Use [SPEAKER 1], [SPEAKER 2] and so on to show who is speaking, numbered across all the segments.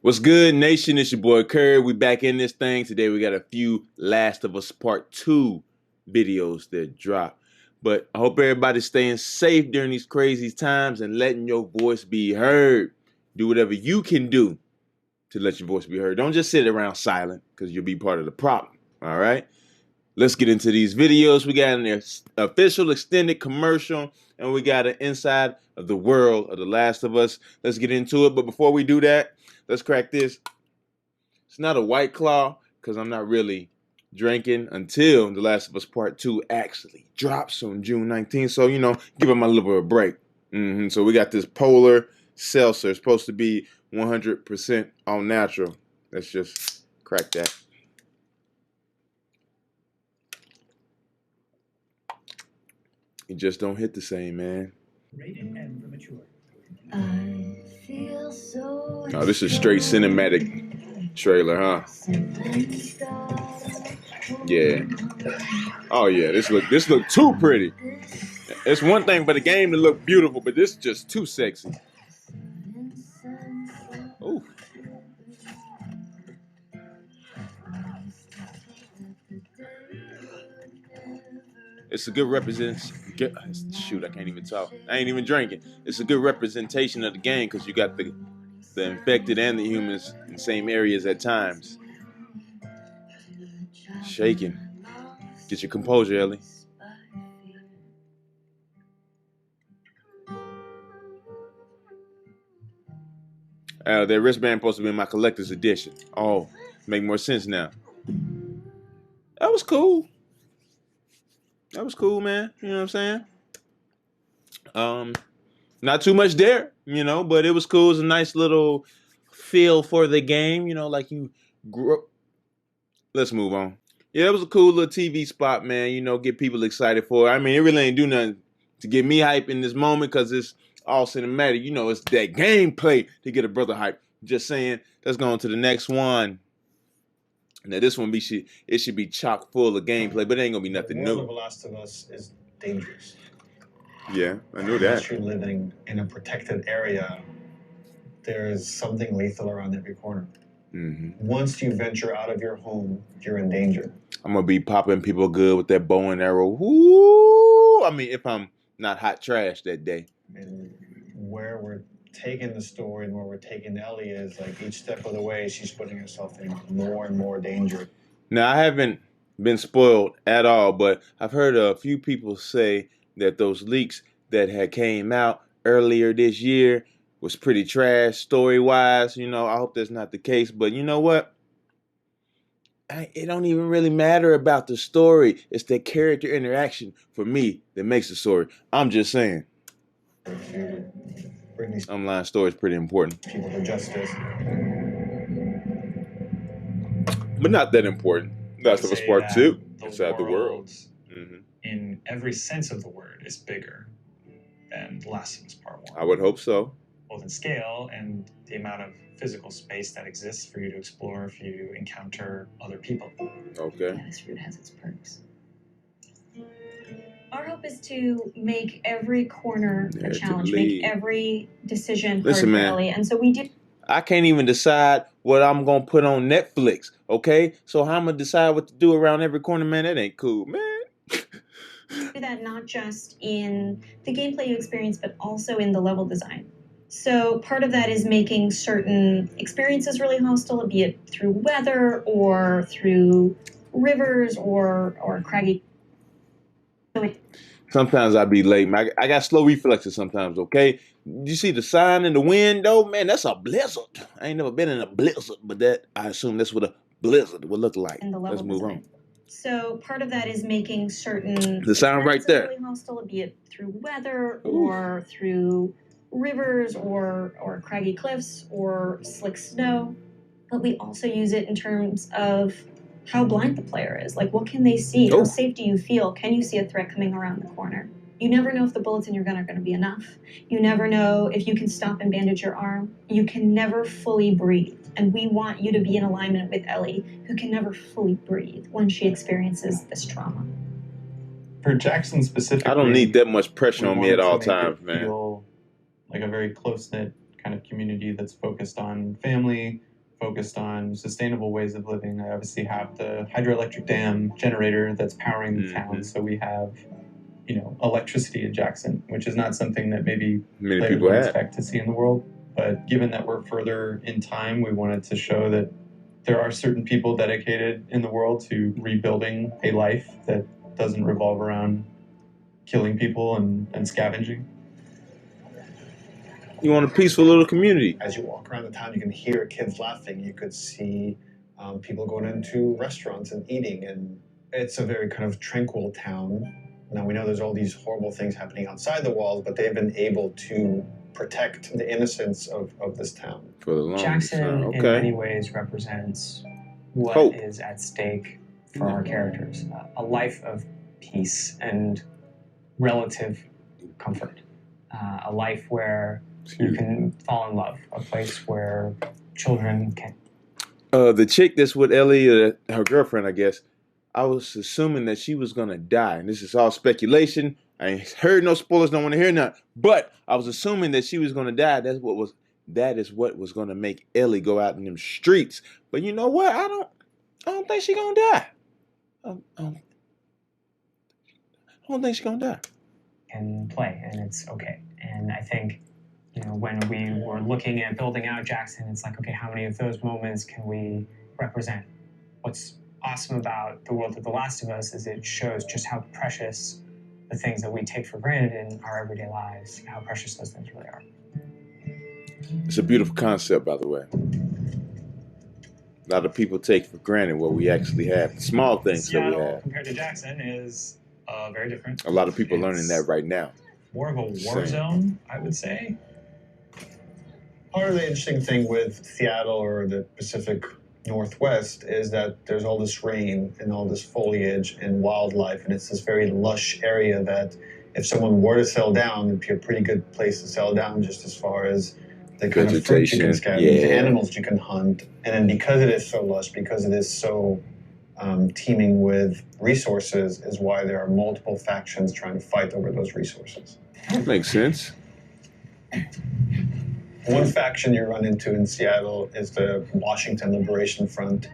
[SPEAKER 1] What's good, nation? It's your boy Curb. We back in this thing. Today we got a few Last of Us Part 2 videos that drop. But I hope everybody's staying safe during these crazy times and letting your voice be heard. Do whatever you can do to let your voice be heard. Don't just sit around silent because you'll be part of the problem. All right? Let's get into these videos. We got an official extended commercial and we got an inside of the world of The Last of Us. Let's get into it. But before we do that, let's crack this. It's not a White Claw because I'm not really drinking until The Last of Us Part 2 actually drops on June 19th. So, give them a little bit of a break. So we got this Polar Seltzer. It's supposed to be 100% all natural. Let's just crack that. It just don't hit the same, man. Rated M for mature. I feel so. Oh, this is straight cinematic trailer, huh? Yeah. Oh yeah, this look too pretty. It's one thing for the game to look beautiful, but this is just too sexy. Ooh. It's a good shoot, I can't even talk. I ain't even drinking. It's a good representation of the game because you got the infected and the humans in the same areas at times. Shaking. Get your composure, Ellie. That wristband supposed to be in my collector's edition. Oh, make more sense now. That was cool. That was cool, man. You know what I'm saying? Not too much there, but it was cool. It was a nice little feel for the game, like you grew up. Let's move on. Yeah, it was a cool little TV spot, man. Get people excited for it. I mean, it really ain't do nothing to get me hype in this moment because it's all cinematic. It's that gameplay to get a brother hype. Just saying, let's go on to the next one. Now, this one it should be chock full of gameplay, but it ain't gonna be nothing new.
[SPEAKER 2] The Last of Us is dangerous.
[SPEAKER 1] Yeah, I knew that.
[SPEAKER 2] Unless you're living in a protected area, there is something lethal around every corner. Once you venture out of your home, you're in danger.
[SPEAKER 1] I'm gonna be popping people good with that bow and arrow. Woo! I mean, if I'm not hot trash that day.
[SPEAKER 2] And where we're taking the story and where we're taking Ellie is like each step of the way, she's putting herself in more and more danger.
[SPEAKER 1] Now, I haven't been spoiled at all, but I've heard a few people say that those leaks that had came out earlier this year was pretty trash story-wise. I hope that's not the case, but you know what? It don't even really matter about the story. It's the character interaction for me that makes the story. I'm just saying. Online story is pretty important.
[SPEAKER 2] People to justice.
[SPEAKER 1] But not that important. Last of Us Part 2, Inside the World.
[SPEAKER 3] In every sense of the word, is bigger than Last of Us Part 1.
[SPEAKER 1] I would hope so.
[SPEAKER 3] Both in scale and the amount of physical space that exists for you to explore, for you to encounter other people.
[SPEAKER 1] Okay.
[SPEAKER 4] Yeah, this route has its perks. Our hope is to make every corner a challenge, make every decision hard for Ellie. And so we do.
[SPEAKER 1] I can't even decide what I'm going to put on Netflix, okay? So how I'm going to decide what to do around every corner, man? That ain't cool, man.
[SPEAKER 4] Do that not just in the gameplay you experience, but also in the level design. So part of that is making certain experiences really hostile, be it through weather or through rivers or craggy.
[SPEAKER 1] Sometimes I be late. I got slow reflexes sometimes, okay? You see the sign in the window? Man, that's a blizzard. I ain't never been in a blizzard, but I assume that's what a blizzard would look like. Let's move on.
[SPEAKER 4] So part of that is making certain
[SPEAKER 1] the sound right there
[SPEAKER 4] really hostile, be it through weather or through rivers or craggy cliffs or slick snow. But we also use it in terms of how blind the player is. Like, what can they see? How safe do you feel? Can you see a threat coming around the corner? You never know if the bullets in your gun are going to be enough. You never know if you can stop and bandage your arm. You can never fully breathe. And we want you to be in alignment with Ellie, who can never fully breathe when she experiences this trauma.
[SPEAKER 5] For Jackson specifically,
[SPEAKER 1] I don't need that much pressure on me at all times, man.
[SPEAKER 5] Feel like a very close-knit kind of community that's focused on family, focused on sustainable ways of living. I obviously have the hydroelectric dam generator that's powering the town, so we have, you know, electricity in Jackson, which is not something that maybe
[SPEAKER 1] Many
[SPEAKER 5] players
[SPEAKER 1] people
[SPEAKER 5] would
[SPEAKER 1] have.
[SPEAKER 5] expect to see in the world. But given that we're further in time, we wanted to show that there are certain people dedicated in the world to rebuilding a life that doesn't revolve around killing people and scavenging.
[SPEAKER 1] You want a peaceful little community.
[SPEAKER 2] As you walk around the town, you can hear kids laughing. You could see people going into restaurants and eating. And it's a very kind of tranquil town. Now, we know there's all these horrible things happening outside the walls, but they've been able to protect the innocence of this town.
[SPEAKER 1] For the longest
[SPEAKER 6] Jackson,
[SPEAKER 1] time.
[SPEAKER 6] in
[SPEAKER 1] Okay.
[SPEAKER 6] many ways, represents what
[SPEAKER 1] Hope.
[SPEAKER 6] is at stake for our characters. A life of peace and relative comfort. A life where you can fall in love. A place where children can.
[SPEAKER 1] The chick that's with Ellie, her girlfriend, I guess, I was assuming that she was gonna die. And this is all speculation. I ain't heard no spoilers, don't want to hear none. But I was assuming that she was gonna die. That is what was gonna make Ellie go out in them streets. But you know what? I don't think she gonna die. I don't think she gonna die.
[SPEAKER 6] Can play, and it's okay. And I think, you know, when we were looking at building out Jackson, it's like, okay, how many of those moments can we represent? What's awesome about the world of The Last of Us is it shows just how precious the things that we take for granted in our everyday lives, how precious those things really are.
[SPEAKER 1] It's a beautiful concept, by the way. A lot of people take for granted what we actually have, the small things that we
[SPEAKER 3] Seattle
[SPEAKER 1] have.
[SPEAKER 3] compared to Jackson is very different.
[SPEAKER 1] A lot of people learning
[SPEAKER 3] It's
[SPEAKER 1] that right now.
[SPEAKER 3] More of a war zone, I would say.
[SPEAKER 2] Part of the interesting thing with Seattle or the Pacific Northwest is that there's all this rain and all this foliage and wildlife, and it's this very lush area that if someone were to settle down, it'd be a pretty good place to settle down, just as far as the kind of fruit you can
[SPEAKER 1] Vegetation,
[SPEAKER 2] scavenge, the
[SPEAKER 1] yeah.
[SPEAKER 2] animals you can hunt. And then because it is so lush, because it is so teeming with resources, is why there are multiple factions trying to fight over those resources.
[SPEAKER 1] Makes sense.
[SPEAKER 2] One faction you run into in Seattle is the Washington Liberation Front.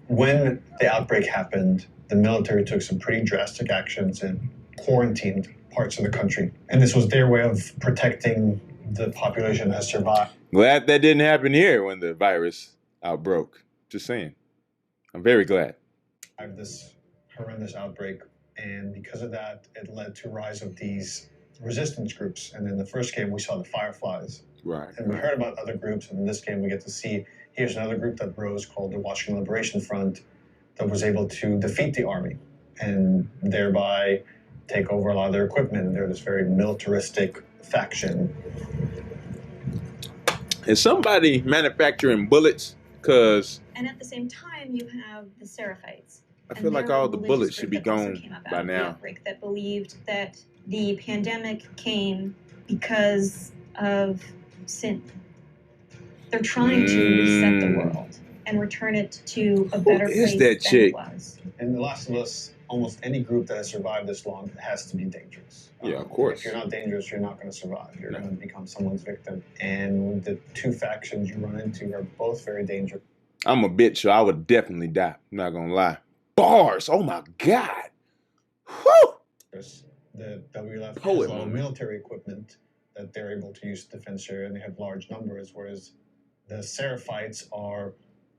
[SPEAKER 2] When the outbreak happened, the military took some pretty drastic actions and quarantined parts of the country. And this was their way of protecting the population that survived.
[SPEAKER 1] Glad that didn't happen here when the virus outbroke. Just saying. I'm very glad.
[SPEAKER 2] This horrendous outbreak, and because of that, it led to a rise of these resistance groups. And in the first game, we saw the Fireflies.
[SPEAKER 1] Right.
[SPEAKER 2] And we heard about other groups, and in this game we get to see here's another group that rose called the Washington Liberation Front that was able to defeat the army and thereby take over a lot of their equipment. And they're this very militaristic faction.
[SPEAKER 1] Is somebody manufacturing bullets? Because
[SPEAKER 4] And at the same time, you have the Seraphites.
[SPEAKER 1] I
[SPEAKER 4] And
[SPEAKER 1] feel like
[SPEAKER 4] they're a
[SPEAKER 1] all the
[SPEAKER 4] religious
[SPEAKER 1] bullets should
[SPEAKER 4] group
[SPEAKER 1] be
[SPEAKER 4] that also
[SPEAKER 1] gone
[SPEAKER 4] came up out
[SPEAKER 1] by
[SPEAKER 4] of the
[SPEAKER 1] now.
[SPEAKER 4] outbreak that believed that the pandemic came because of sin. They're trying to reset the world and return it to a better
[SPEAKER 1] is
[SPEAKER 4] place
[SPEAKER 1] that
[SPEAKER 4] than
[SPEAKER 1] chick?
[SPEAKER 4] it was.
[SPEAKER 2] In The Last of Us, almost any group that has survived this long has to be dangerous.
[SPEAKER 1] Yeah, of course.
[SPEAKER 2] If you're not dangerous, you're not going to survive. You're going to become someone's victim. And the two factions you run into are both very dangerous.
[SPEAKER 1] I'm a bitch, so I would definitely die. I'm not gonna lie. Bars. Oh my God. Whew.
[SPEAKER 2] The WLF has
[SPEAKER 1] Poet
[SPEAKER 2] a lot of
[SPEAKER 1] moment.
[SPEAKER 2] military equipment that they're able to use to defend area, and they have large numbers, whereas the Seraphites are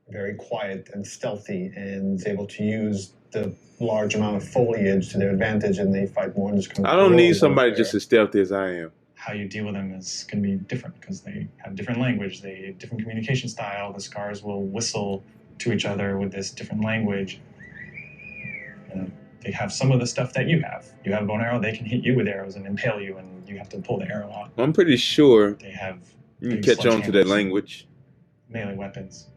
[SPEAKER 2] very quiet and stealthy and able to use the large amount of foliage to their advantage, and they fight more in this kind of
[SPEAKER 1] I don't need
[SPEAKER 2] guerrilla
[SPEAKER 1] somebody
[SPEAKER 2] warfare.
[SPEAKER 1] just as stealthy as I am.
[SPEAKER 3] How you deal with them is going to be different because they have different language, they have different communication style. The scars will whistle to each other with this different language. And they have some of the stuff that you have. You have a bow and arrow, they can hit you with arrows and impale you, and you have to pull the arrow out.
[SPEAKER 1] I'm pretty sure
[SPEAKER 3] They have
[SPEAKER 1] you can
[SPEAKER 3] big
[SPEAKER 1] catch on to that
[SPEAKER 3] sledgehammers,
[SPEAKER 1] language.
[SPEAKER 3] melee weapons.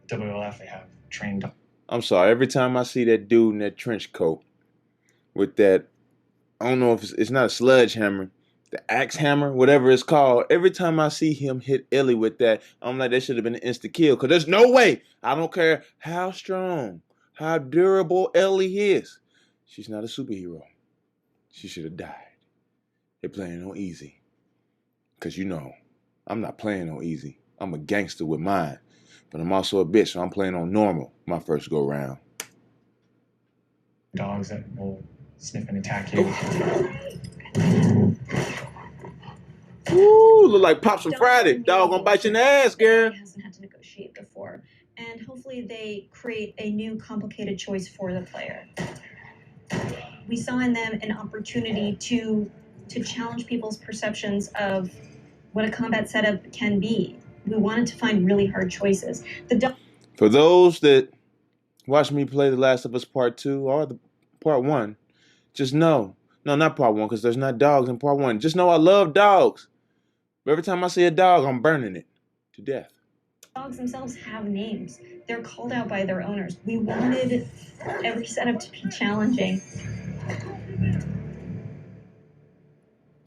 [SPEAKER 3] WLF, they have trained.
[SPEAKER 1] I'm sorry. Every time I see that dude in that trench coat with that, I don't know if it's not a sledgehammer, the axe hammer, whatever it's called. Every time I see him hit Ellie with that, I'm like, that should have been an insta kill. Because there's no way. I don't care how strong, how durable Ellie is. She's not a superhero. She should have died. They're playing on easy. Because you know, I'm not playing on easy. I'm a gangster with mine. but I'm also a bitch, so I'm playing on normal my first go round.
[SPEAKER 3] Dogs that will sniff and attack you.
[SPEAKER 1] Ooh, look like Pops from Friday. Dog gonna bite you in the ass, girl.
[SPEAKER 4] Hasn't had to negotiate before, and hopefully they create a new complicated choice for the player. We saw in them an opportunity to challenge people's perceptions of what a combat setup can be. We wanted to find really hard choices.
[SPEAKER 1] For those that watch me play The Last of Us Part 2 or the Part 1, just know, no, not Part 1, because there's not dogs in Part 1. Just know I love dogs. But every time I see a dog, I'm burning it to death.
[SPEAKER 4] Dogs themselves have names. They're called out by their owners. We wanted every setup to be challenging.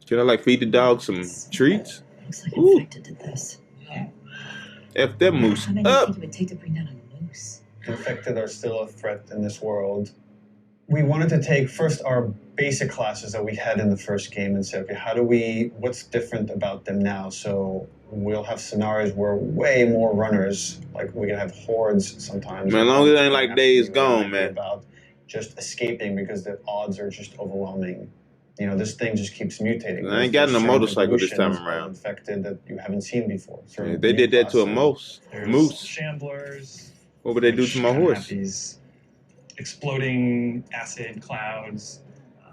[SPEAKER 1] Can I like feed the dog some treats?
[SPEAKER 7] Looks like infected did this.
[SPEAKER 1] F that moose
[SPEAKER 7] How many do you
[SPEAKER 1] up.
[SPEAKER 7] think it would take to bring down a moose?
[SPEAKER 2] Infected are still a threat in this world. We wanted to take first our basic classes that we had in the first game and say, okay, what's different about them now? So we'll have scenarios where way more runners, like we can have hordes sometimes.
[SPEAKER 1] Man, as long as it ain't like Days Gone, man.
[SPEAKER 2] About just escaping because the odds are just overwhelming. You know, this thing just keeps mutating.
[SPEAKER 1] I ain't got no motorcycle this time around.
[SPEAKER 2] Infected that you haven't seen before.
[SPEAKER 1] Yeah, they did that to a moose.
[SPEAKER 3] There's shamblers.
[SPEAKER 1] What would they do
[SPEAKER 3] which
[SPEAKER 1] to my
[SPEAKER 3] kind of
[SPEAKER 1] horse?
[SPEAKER 3] have these exploding acid clouds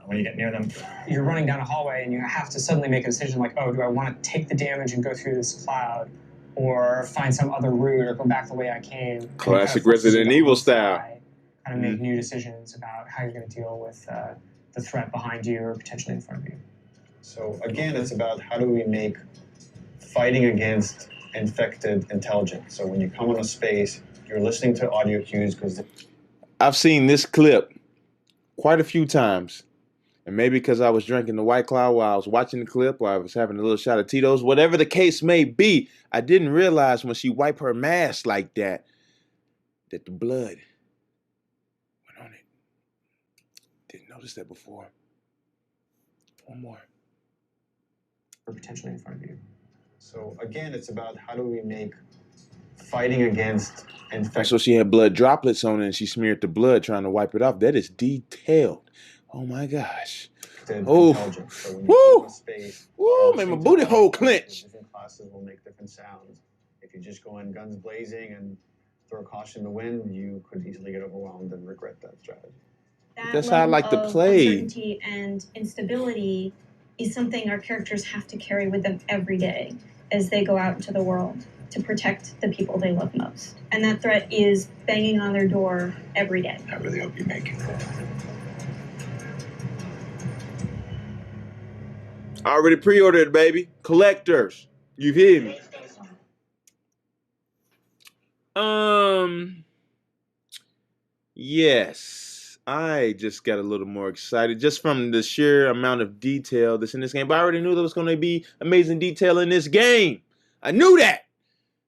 [SPEAKER 3] when you get near them.
[SPEAKER 6] You're running down a hallway and you have to suddenly make a decision like, oh, do I want to take the damage and go through this cloud or find some other route or go back the way I came?
[SPEAKER 1] Classic Resident Evil style.
[SPEAKER 6] Kind of make new decisions about how you're going to deal with the threat behind you or potentially in front of you.
[SPEAKER 2] So again, it's about how do we make fighting against infected intelligent. So when you come on a space, you're listening to audio cues because
[SPEAKER 1] I've seen this clip quite a few times. And maybe because I was drinking the White Claw while I was watching the clip or I was having a little shot of Tito's, whatever the case may be, I didn't realize when she wiped her mask like that the blood went on it. Didn't notice that before. One more.
[SPEAKER 6] Or potentially in front of you.
[SPEAKER 2] So again, it's about how do we make fighting against infection.
[SPEAKER 1] So she had blood droplets on it and she smeared the blood trying to wipe it off. That is detailed. Oh my gosh. Oh.
[SPEAKER 2] So
[SPEAKER 1] Woo!
[SPEAKER 2] Space,
[SPEAKER 1] Woo! Made my booty hole clench.
[SPEAKER 2] Different classes will make different sounds. If you just go in guns blazing and throw caution in the wind, you could easily get overwhelmed and regret that strategy.
[SPEAKER 1] That's how I like to play.
[SPEAKER 4] Uncertainty and instability is something our characters have to carry with them every day as they go out into the world to protect the people they love most. And that threat is banging on their door every day.
[SPEAKER 8] I really hope you make it.
[SPEAKER 1] I already pre-ordered it, baby. Collectors. You hear me? Yes. I just got a little more excited just from the sheer amount of detail that's in this game. But I already knew there was going to be amazing detail in this game. I knew that.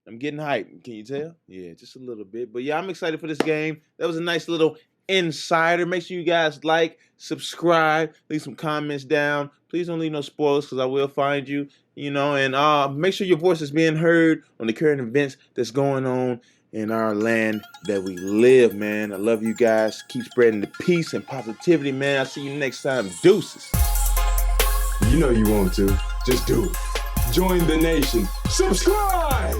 [SPEAKER 1] I'm getting hyped. Can you tell? Yeah, just a little bit. But yeah, I'm excited for this game. That was a nice little insider. Make sure you guys like, subscribe, leave some comments down. Please don't leave no spoilers because I will find you, you know, and make sure your voice is being heard on the current events that's going on in our land that we live, man. I love you guys. Keep spreading the peace and positivity, man. I'll see you next time. Deuces.
[SPEAKER 8] You know you want to. Just do it. Join the nation. Subscribe!